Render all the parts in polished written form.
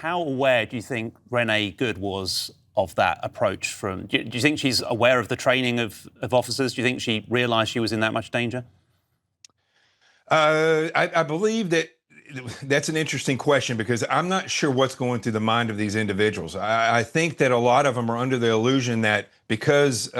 how aware do you think Renee Good was of that approach? Do you think she's aware of the training of officers? Do you think she realised she was in that much danger? I believe that's an interesting question, because I'm not sure what's going through the mind of these individuals. I think that a lot of them are under the illusion that because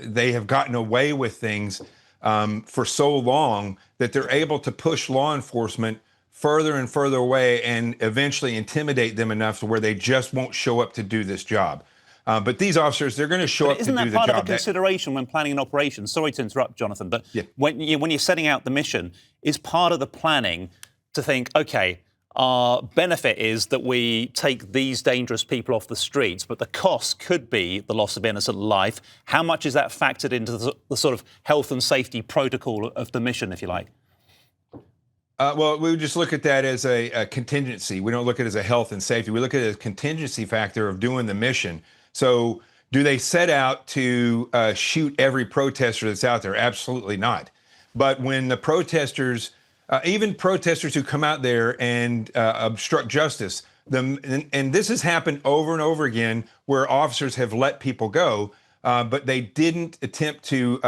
they have gotten away with things for so long, that they're able to push law enforcement further and further away and eventually intimidate them enough to where they just won't show up to do this job. But these officers, they're going to show up to do the job. Isn't that part of a consideration when planning an operation? Sorry to interrupt, Jonathan, but yeah. when you're setting out the mission, is part of the planning to think, OK, our benefit is that we take these dangerous people off the streets, but the cost could be the loss of innocent life. How much is that factored into the sort of health and safety protocol of the mission, if you like? Well, we would just look at that as a contingency. We don't look at it as a health and safety. We look at it as a contingency factor of doing the mission. So do they set out to shoot every protester that's out there? Absolutely not. But when the protesters, even protesters who come out there and obstruct justice, and this has happened over and over again where officers have let people go, but they didn't attempt to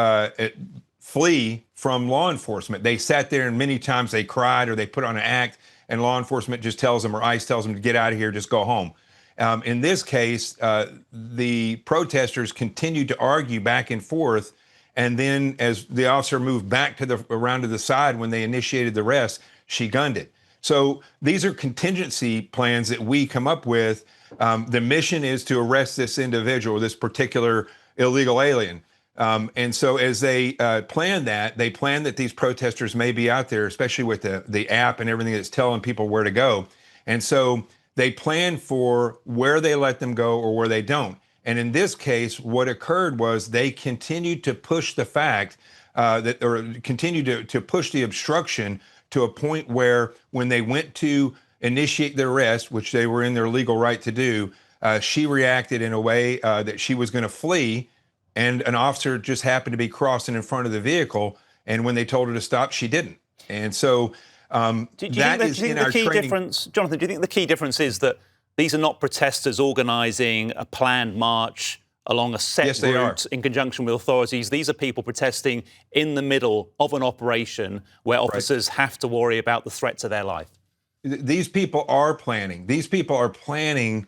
flee from law enforcement. They sat there, and many times they cried or they put on an act, and law enforcement just tells them, or ICE tells them, to get out of here, just go home. In this case, the protesters continued to argue back and forth, and then as the officer moved back around to the side when they initiated the arrest, she gunned it. So these are contingency plans that we come up with. The mission is to arrest this individual, this particular illegal alien. And so as they plan that these protesters may be out there, especially with the app and everything that's telling people where to go. And so they plan for where they let them go or where they don't. And in this case, what occurred was they continued to push the fact continued to push the obstruction to a point where when they went to initiate the arrest, which they were in their legal right to do, she reacted in a way that she was going to flee. And an officer just happened to be crossing in front of the vehicle. And when they told her to stop, she didn't. And so that is in our training. Jonathan, do you think the key difference is that these are not protesters organising a planned march along a set route in conjunction with authorities? These are people protesting in the middle of an operation where officers have to worry about the threat to their life. These people are planning. These people are planning.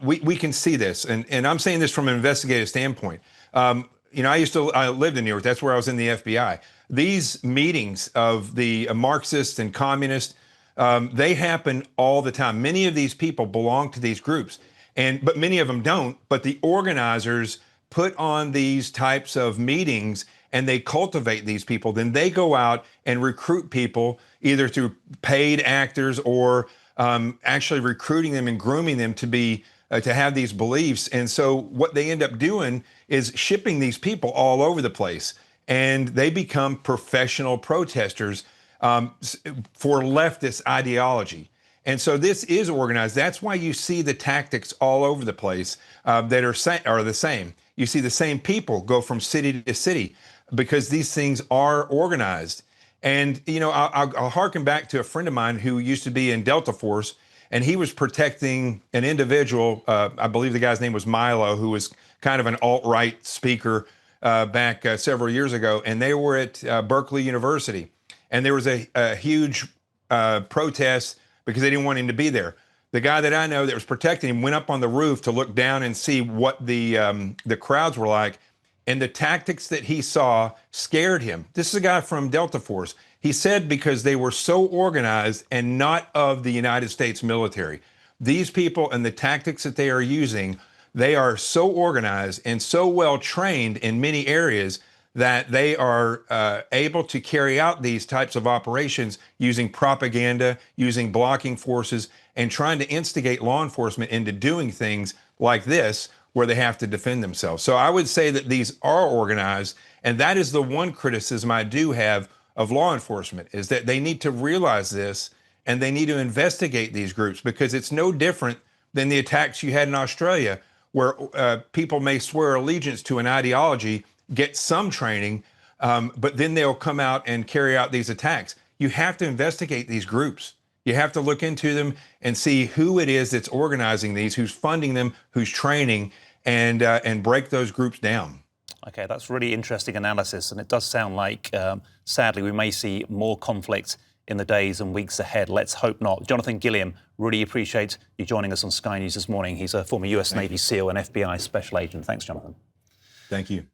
We can see this. And I'm saying this from an investigative standpoint. I lived in New York. That's where I was in the FBI. These meetings of the Marxists and communists, they happen all the time. Many of these people belong to these groups, but many of them don't. But the organizers put on these types of meetings and they cultivate these people. Then they go out and recruit people either through paid actors or actually recruiting them and grooming them to have these beliefs. And so what they end up doing is shipping these people all over the place, and they become professional protesters for leftist ideology. And so this is organized. That's why you see the tactics all over the place that are the same. You see the same people go from city to city because these things are organized. And, I'll harken back to a friend of mine who used to be in Delta Force, and he was protecting an individual, I believe the guy's name was Milo, who was kind of an alt-right speaker back several years ago. And they were at Berkeley University. And there was a huge protest because they didn't want him to be there. The guy that I know that was protecting him went up on the roof to look down and see what the crowds were like. And the tactics that he saw scared him. This is a guy from Delta Force. He said because they were so organized and not of the United States military. These people and the tactics that they are using, they are so organized and so well trained in many areas that they are able to carry out these types of operations using propaganda, using blocking forces, and trying to instigate law enforcement into doing things like this where they have to defend themselves. So I would say that these are organized, and that is the one criticism I do have of law enforcement, is that they need to realize this and they need to investigate these groups, because it's no different than the attacks you had in Australia, where people may swear allegiance to an ideology, get some training, but then they'll come out and carry out these attacks. You have to investigate these groups. You have to look into them and see who it is that's organizing these, who's funding them, who's training, and break those groups down. Okay, that's really interesting analysis, and it does sound like, sadly, we may see more conflict in the days and weeks ahead. Let's hope not. Jonathan Gilliam, really appreciate you joining us on Sky News this morning. He's a former US Navy SEAL and FBI special agent. Thanks, Jonathan. Thank you.